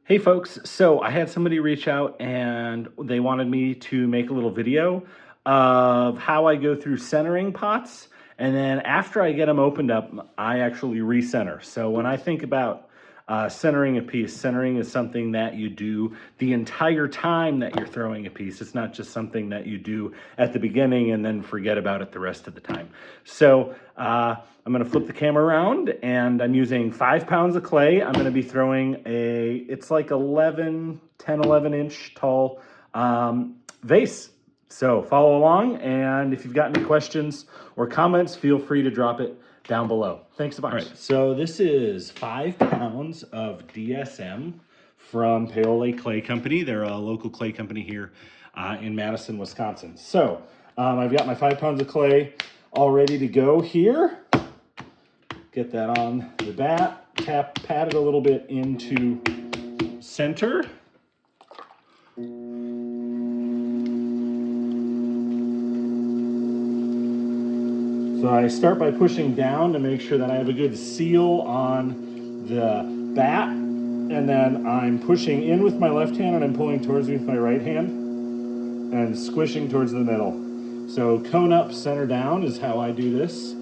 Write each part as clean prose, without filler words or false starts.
Hey folks, so I had somebody reach out and they wanted me to make a little video of how I go through centering pots. And then after I get them opened up, I actually recenter. So when I think about centering a piece, centering is something that you do the entire time that you're throwing a piece. It's not just something that you do at the beginning and then forget about it the rest of the time. So I'm gonna flip the camera around and I'm using 5 pounds of clay. I'm gonna be throwing it's like 11 inch tall vase. So follow along, and if you've got any questions or comments, feel free to drop it down below. Thanks a bunch. All right, so this is 5 pounds of DSM from Paoli Clay Company. They're a local clay company here in Madison, Wisconsin. So I've got my 5 pounds of clay all ready to go here. Get that on the bat, pat it a little bit into center. So I start by pushing down to make sure that I have a good seal on the bat, and then I'm pushing in with my left hand and I'm pulling towards me with my right hand and squishing towards the middle. So cone up, center down is how I do this.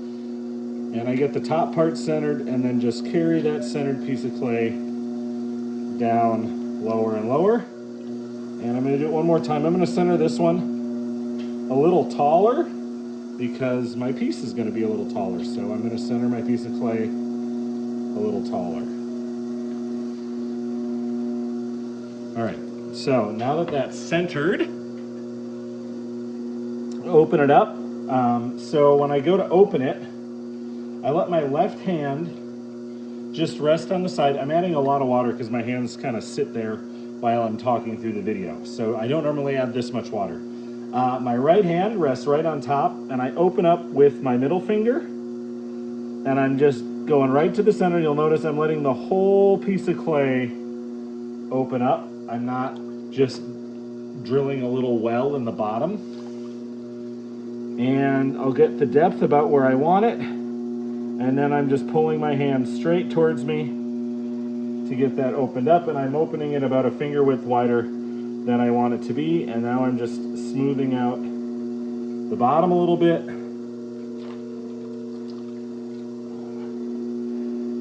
And I get the top part centered and then just carry that centered piece of clay down lower and lower. And I'm gonna do it one more time. I'm gonna center this one a little taller because my piece is gonna be a little taller. So I'm gonna center my piece of clay a little taller. All right, so now that that's centered, open it up. So when I go to open it, I let my left hand just rest on the side. I'm adding a lot of water because my hands kind of sit there while I'm talking through the video. So I don't normally add this much water. My right hand rests right on top, and I open up with my middle finger, and I'm just going right to the center. You'll notice I'm letting the whole piece of clay open up. I'm not just drilling a little well in the bottom. And I'll get the depth about where I want it, and then I'm just pulling my hand straight towards me to get that opened up, and I'm opening it about a finger width wider than I want it to be. And now I'm just smoothing out the bottom a little bit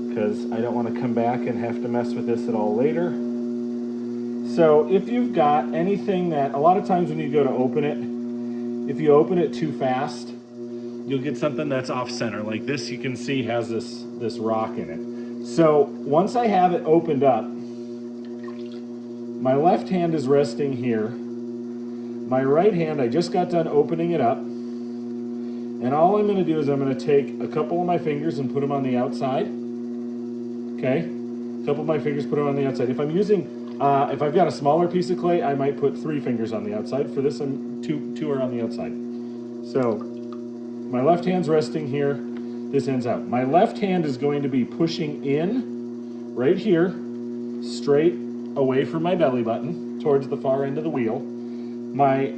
because I don't want to come back and have to mess with this at all later. So if you've got anything that, a lot of times when you go to open it, if you open it too fast, you'll get something that's off center. Like this, you can see has this rock in it. So once I have it opened up, my left hand is resting here. My right hand, I just got done opening it up. And all I'm gonna do is I'm gonna take a couple of my fingers and put them on the outside. Okay, a couple of my fingers, put them on the outside. If I'm using, if I've got a smaller piece of clay, I might put 3 fingers on the outside. For this, two are on the outside. So my left hand's resting here, this hand's out. My left hand is going to be pushing in right here, straight away from my belly button, towards the far end of the wheel. My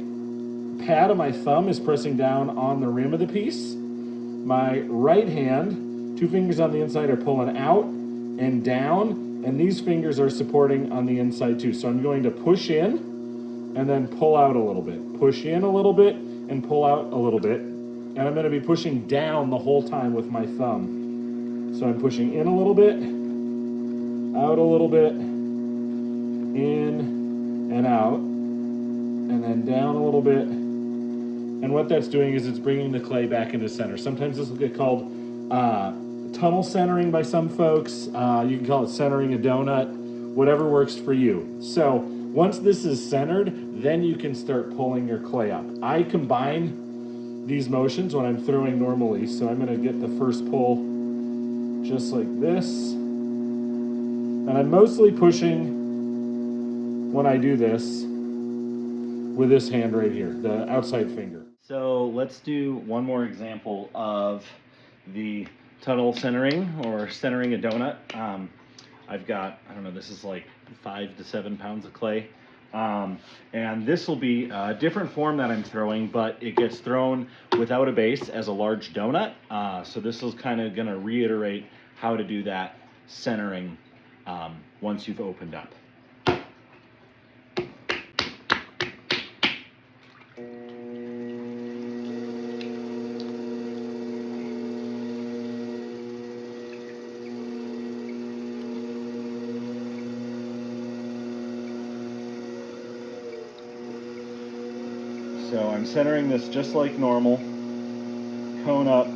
pad of my thumb is pressing down on the rim of the piece. My right hand, 2 fingers on the inside, are pulling out and down, and these fingers are supporting on the inside too. So I'm going to push in and then pull out a little bit. Push in a little bit and pull out a little bit. And I'm going to be pushing down the whole time with my thumb. So I'm pushing in a little bit, out a little bit, in and out, and then down a little bit. And what that's doing is it's bringing the clay back into center. Sometimes this will get called tunnel centering by some folks. You can call it centering a donut, whatever works for you. So once this is centered, then you can start pulling your clay up. I combine these motions when I'm throwing normally. So I'm gonna get the first pull just like this. And I'm mostly pushing when I do this with this hand right here, the outside finger. So let's do one more example of the tunnel centering or centering a donut. I've got, I don't know, this is like 5 to 7 pounds of clay. And this will be a different form that I'm throwing, but it gets thrown without a base as a large donut. So this is kind of gonna reiterate how to do that centering once you've opened up. So I'm centering this just like normal. Cone up,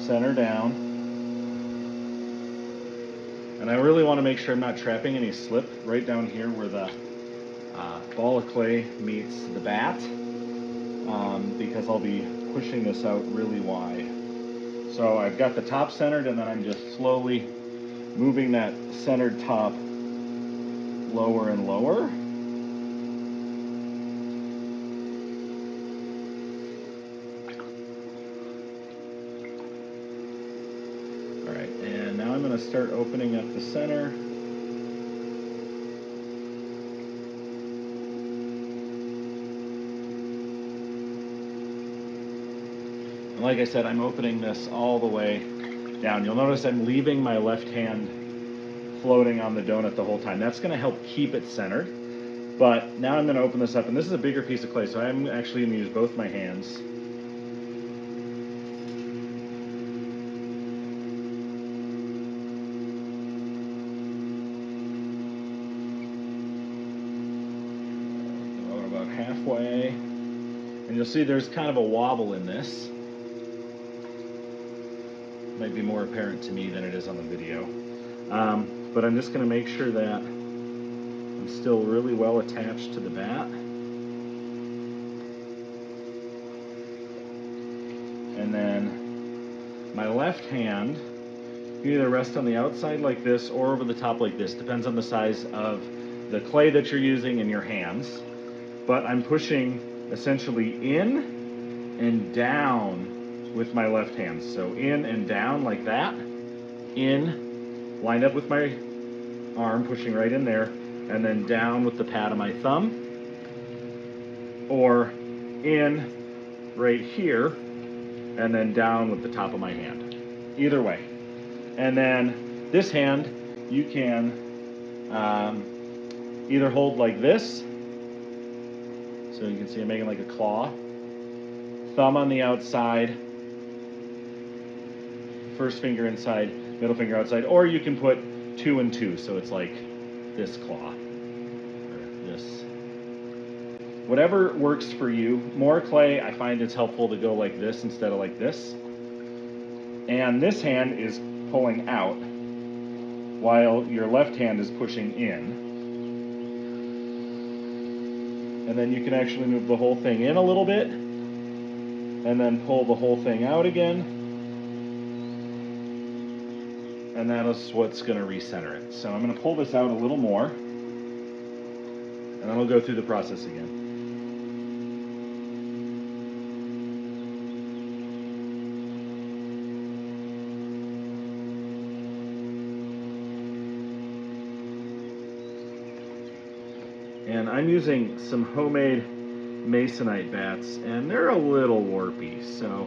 center down. And I really want to make sure I'm not trapping any slip right down here where the ball of clay meets the bat, because I'll be pushing this out really wide. So I've got the top centered, and then I'm just slowly moving that centered top lower and lower. All right, and now I'm going to start opening up the center. And like I said, I'm opening this all the way down. You'll notice I'm leaving my left hand floating on the donut the whole time. That's going to help keep it centered. But now I'm going to open this up, and this is a bigger piece of clay, so I'm actually going to use both my hands. About halfway, and you'll see there's kind of a wobble in this. Might be more apparent to me than it is on the video. But I'm just going to make sure that I'm still really well attached to the bat. And then my left hand, you either rest on the outside like this or over the top like this. Depends on the size of the clay that you're using in your hands. But I'm pushing essentially in and down with my left hand. So in and down like that. In, lined up with my arm, pushing right in there, and then down with the pad of my thumb, or in right here, and then down with the top of my hand. Either way. And then this hand, you can either hold like this, so you can see I'm making like a claw, thumb on the outside, first finger inside, middle finger outside, or you can put 2 and 2, so it's like this claw, or this. Whatever works for you. More clay, I find it's helpful to go like this instead of like this. And this hand is pulling out, while your left hand is pushing in. And then you can actually move the whole thing in a little bit, and then pull the whole thing out again. And that is what's going to recenter it. So I'm going to pull this out a little more, and then we'll go through the process again. And I'm using some homemade Masonite bats, and they're a little warpy, so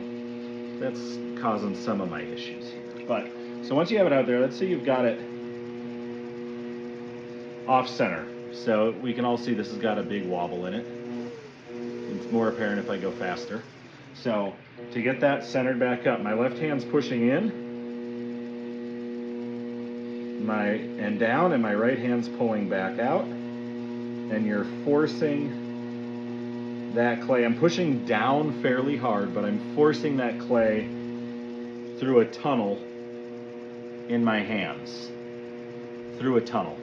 that's causing some of my issues here. But so once you have it out there, let's say you've got it off center. So we can all see this has got a big wobble in it. It's more apparent if I go faster. So to get that centered back up, my left hand's pushing in, and down, and my right hand's pulling back out. And you're forcing that clay. I'm pushing down fairly hard, but I'm forcing that clay through a tunnel in my hands, through a tunnel.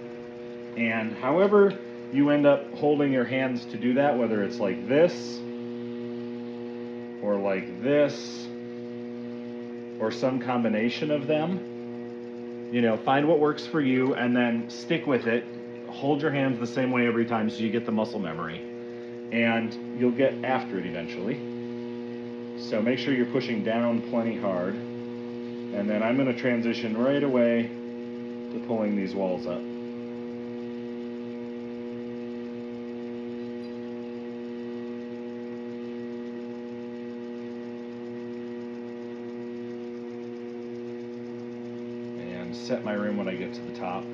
And however you end up holding your hands to do that, whether it's like this, or like this, or some combination of them, you know, find what works for you and then stick with it. Hold your hands the same way every time so you get the muscle memory, and you'll get after it eventually. So make sure you're pushing down plenty hard, and then I'm going to transition right away to pulling these walls up. And set my room when I get to the top.